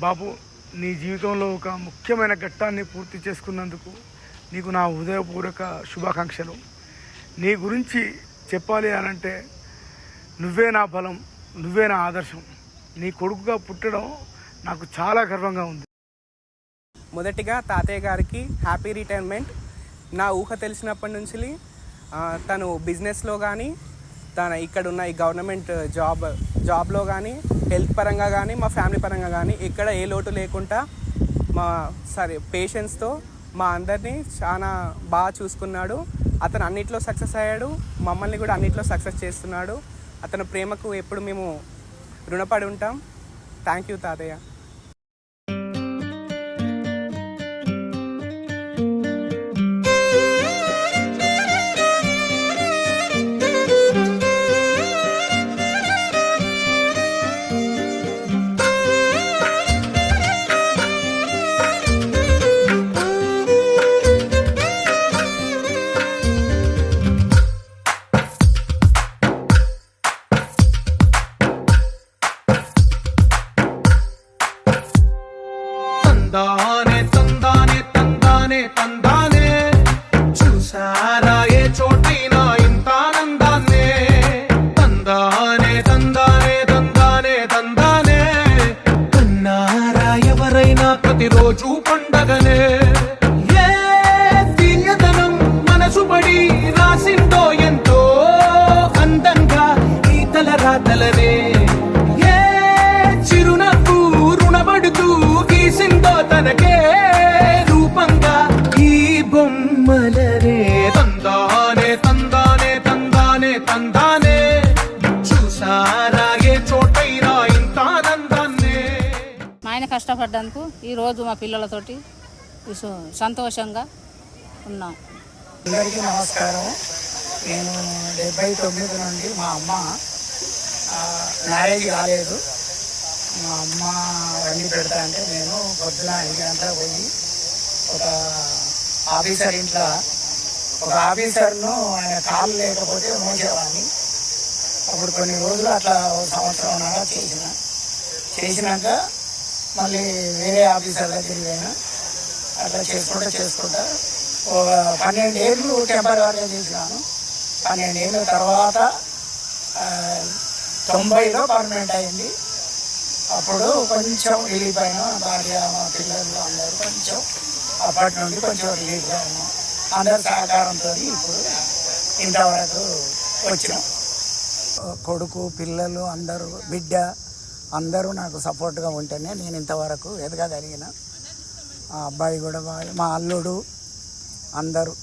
బాబు, నీ జీవితంలో ఒక ముఖ్యమైన ఘట్టాన్ని పూర్తి చేసుకున్నందుకు నీకు నా హృదయపూర్వక శుభాకాంక్షలు. నీ గురించి చెప్పాలి అనంటే నువ్వే నా బలం, నువ్వే నా ఆదర్శం. నీ కొడుకుగా పుట్టడం నాకు చాలా గర్వంగా ఉంది. మొదటిగా తాతయ్య గారికి హ్యాపీ రిటైర్మెంట్. నా ఊహ తెలిసినప్పటి నుంచి తను బిజినెస్లో కానీ ఇక్కడున్న ఈ గవర్నమెంట్ జాబ్లో కానీ హెల్త్ పరంగా కానీ మా ఫ్యామిలీ పరంగా కానీ ఎక్కడ ఏ లోటు లేకుండా పేషెన్స్తో మా అందరినీ చాలా బాగా చూసుకున్నాడు. అతను అన్నిట్లో సక్సెస్ అయ్యాడు, మమ్మల్ని కూడా అన్నిట్లో సక్సెస్ చేస్తున్నాడు. అతని ప్రేమకు ఎప్పుడు మేము రుణపడి ఉంటాం. థ్యాంక్ యూ తాతయ్య. తందానే తందానే తందానే తందానే చూసారా ఏ చోటైనా ఇంత ఆనందాన్నే. తందానే తందానే తందానే తందానే కన్నారా ఎవరైనా ప్రతిరోజు పండగనే. ఏ దివ్యతనం మనసు పడి రాసిందో ఎంతో అందంగా ఈ తలరాతలనే. ఏ చిరునవ్వు రుణపడుతూ గీసిందో తనకే రూపంగా ఈ బొమ్మలనే. తందానే తందానే తందానే తందానే చూసారా ఏ చోటైనా ఇంత ఆనందాన్నే. మా ఆయన కష్టపడ్డానికి ఈరోజు మా పిల్లలతోటి సంతోషంగా ఉన్నాం. అందరికీ నమస్కారం. నేను 79 నుండి మా అమ్మ మ్యారేజ్ కాలేదు. మా అమ్మ వండి పెడతా అంటే నేను పొద్దున 5 గంటలకు పోయి ఒక ఆఫీసర్ ఇంట్లో ఒక ఆఫీసర్ను ఆయన కాలు లేకపోతే మోసేవాడిని. అప్పుడు కొన్ని రోజులు అట్లా సంవత్సరం చేసినాక మళ్ళీ వేరే ఆఫీసర్ దగ్గరికి పోయినా. అట్లా చేసుకుంటా ఒక 12 ఏళ్ళు టెంపరీగా చేసినాను. 12 ఏళ్ళ తర్వాత 90లో పర్మనెంట్ అయింది. అప్పుడు కొంచెం రిలీఫ్ అయినా, భార్య మా పిల్లలు అందరూ కొంచెం అప్పటి నుండి కొంచెం రిలీఫ్ అయినా. అందరి సహకారంతో ఇప్పుడు ఇంతవరకు వచ్చినాం. కొడుకు, పిల్లలు అందరూ, బిడ్డ అందరూ నాకు సపోర్ట్గా ఉంటేనే నేను ఇంతవరకు ఎదగగలిగిన. ఆ అబ్బాయి కూడా బాగా, మా అల్లుడు అందరూ,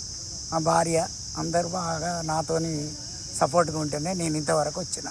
మా భార్య అందరూ బాగా నాతోని సపోర్ట్గా ఉంటేనే నేను ఇంతవరకు వచ్చిన.